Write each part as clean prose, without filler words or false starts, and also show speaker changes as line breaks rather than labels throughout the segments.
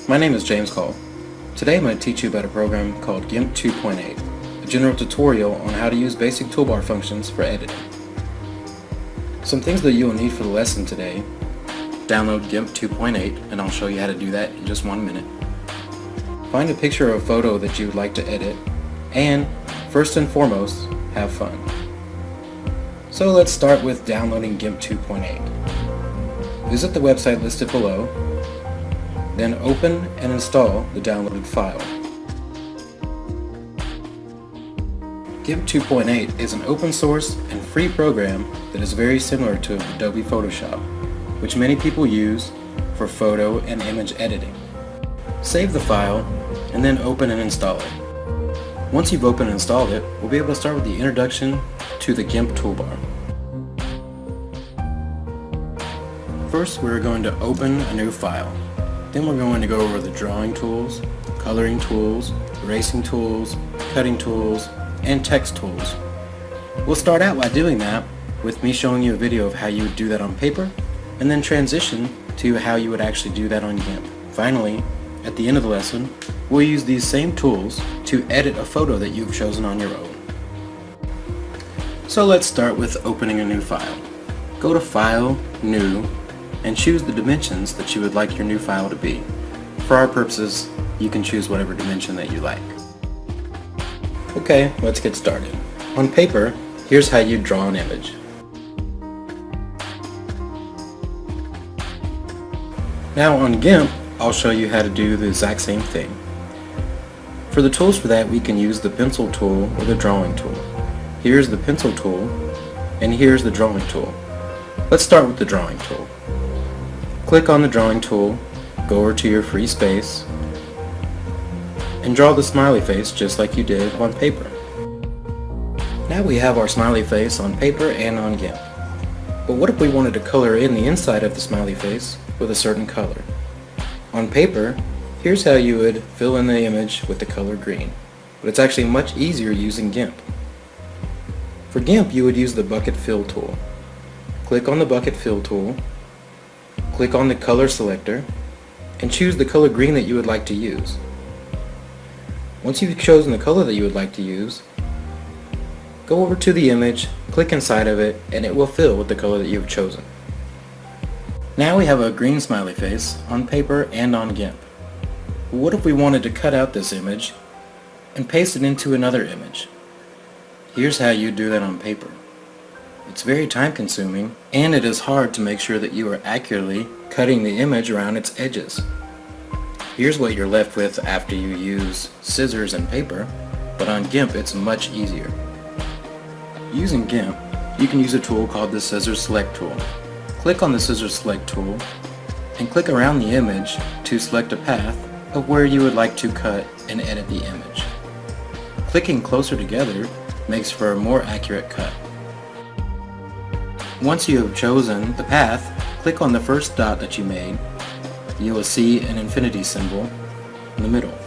My name is James Cole. Today I'm going to teach you about a program called Gimp 2.8, a general tutorial on how to use basic toolbar functions for editing. Some things that you will need for the lesson today: download Gimp 2.8, and I'll show you how to do that in just 1 minute. Find a picture of a photo that you would like to edit, and first and foremost, have fun. So let's start with downloading Gimp 2.8. Visit the website listed below, then open and install the downloaded file. Gimp 2.8 is an open source and free program that is very similar to Adobe Photoshop, which many people use for photo and image editing. Save the file and then open and install it. Once you've opened and installed it, we'll be able to start with the introduction to the Gimp toolbar. First, we're going to open a new file. Then we're going to go over the drawing tools, coloring tools, erasing tools, cutting tools, and text tools. We'll start out by doing that with me showing you a video of how you would do that on paper, and then transition to how you would actually do that on Gimp. Finally, at the end of the lesson, we'll use these same tools to edit a photo that you've chosen on your own. So let's start with opening a new file. Go to File, New, and choose the dimensions that you would like your new file to be. For our purposes, you can choose whatever dimension that you like. Okay, let's get started. On paper, here's how you draw an image. Now on Gimp, I'll show you how to do the exact same thing. For the tools for that, we can use the pencil tool or the drawing tool. Here's the pencil tool, and here's the drawing tool. Let's start with the drawing tool. Click on the drawing tool, go over to your free space, and draw the smiley face just like you did on paper. Now we have our smiley face on paper and on Gimp. But what if we wanted to color in the inside of the smiley face with a certain color? On paper, here's how you would fill in the image with the color green, but it's actually much easier using Gimp. For Gimp, you would use the bucket fill tool. Click on the bucket fill tool, click on the color selector, and choose the color green that you would like to use. Once you've chosen the color that you would like to use, go over to the image, click inside of it, and it will fill with the color that you've chosen. Now we have a green smiley face on paper and on Gimp. What if we wanted to cut out this image and paste it into another image? Here's how you do that on paper. It's very time consuming, and it is hard to make sure that you are accurately cutting the image around its edges. Here's what you're left with after you use scissors and paper, but on Gimp it's much easier. Using Gimp, you can use a tool called the Scissors Select tool. Click on the Scissors Select tool and click around the image to select a path of where you would like to cut and edit the image. Clicking closer together makes for a more accurate cut. Once you have chosen the path, click on the first dot that you made. You will see an infinity symbol in the middle.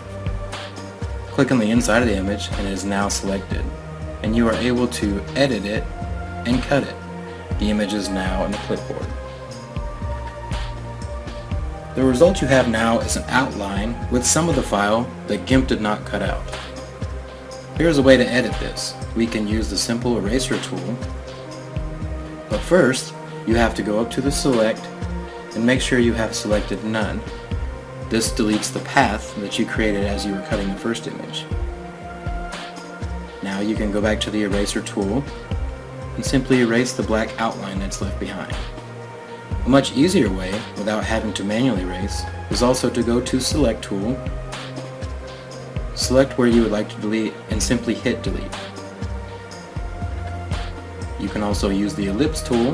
Click on the inside of the image and it is now selected, and you are able to edit it and cut it. The image is now in the clipboard. The result you have now is an outline with some of the file that Gimp did not cut out. Here's a way to edit this. We can use the simple eraser tool. But first, you have to go up to the select and make sure you have selected none. This deletes the path that you created as you were cutting the first image. Now you can go back to the eraser tool and simply erase the black outline that's left behind. A much easier way, without having to manually erase, is also to go to Select tool, select where you would like to delete, and simply hit delete. You can also use the ellipse tool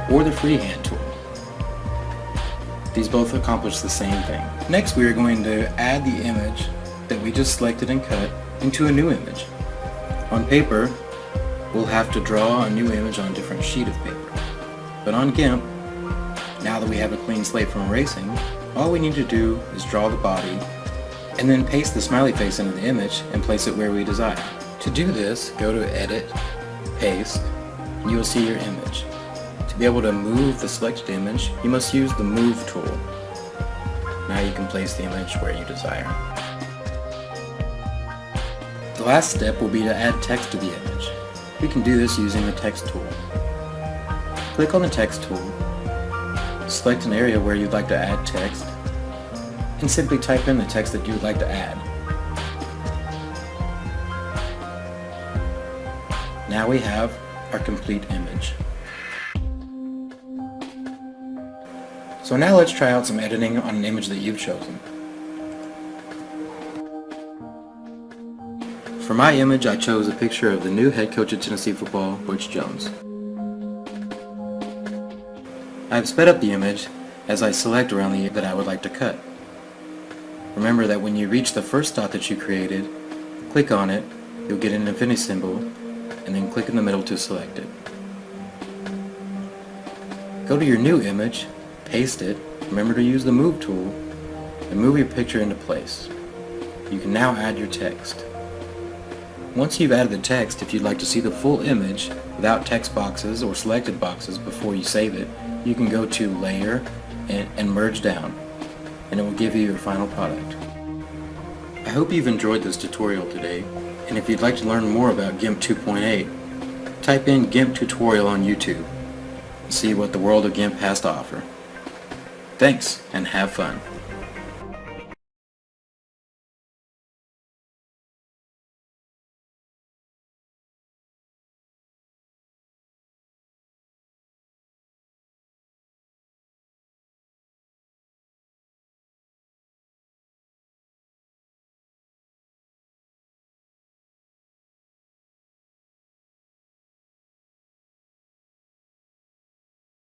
or the freehand tool. These both accomplish the same thing. Next, we are going to add the image that we just selected and cut into a new image. On paper, we'll have to draw a new image on a different sheet of paper. But on Gimp, now that we have a clean slate from erasing, all we need to do is draw the body and then paste the smiley face into the image and place it where we desire. To do this, go to Edit, Paste, and you will see your image. To be able to move the selected image, you must use the Move tool. Now you can place the image where you desire. The last step will be to add text to the image. We can do this using the Text tool. Click on the Text tool, select an area where you'd like to add text, and simply type in the text that you would like to add. Now we have our complete image. So now let's try out some editing on an image that you've chosen. For my image, I chose a picture of the new head coach of Tennessee football, Butch Jones. I've sped up the image as I select around the that I would like to cut. Remember that when you reach the first dot that you created, click on it, you'll get an infinity symbol, and then click in the middle to select it. Go to your new image, paste it, remember to use the Move tool, and move your picture into place. You can now add your text. Once you've added the text, if you'd like to see the full image without text boxes or selected boxes before you save it, you can go to Layer and Merge Down, and it will give you your final product. I hope you've enjoyed this tutorial today, and if you'd like to learn more about Gimp 2.8, type in Gimp tutorial on YouTube and see what the world of Gimp has to offer. Thanks, and have fun.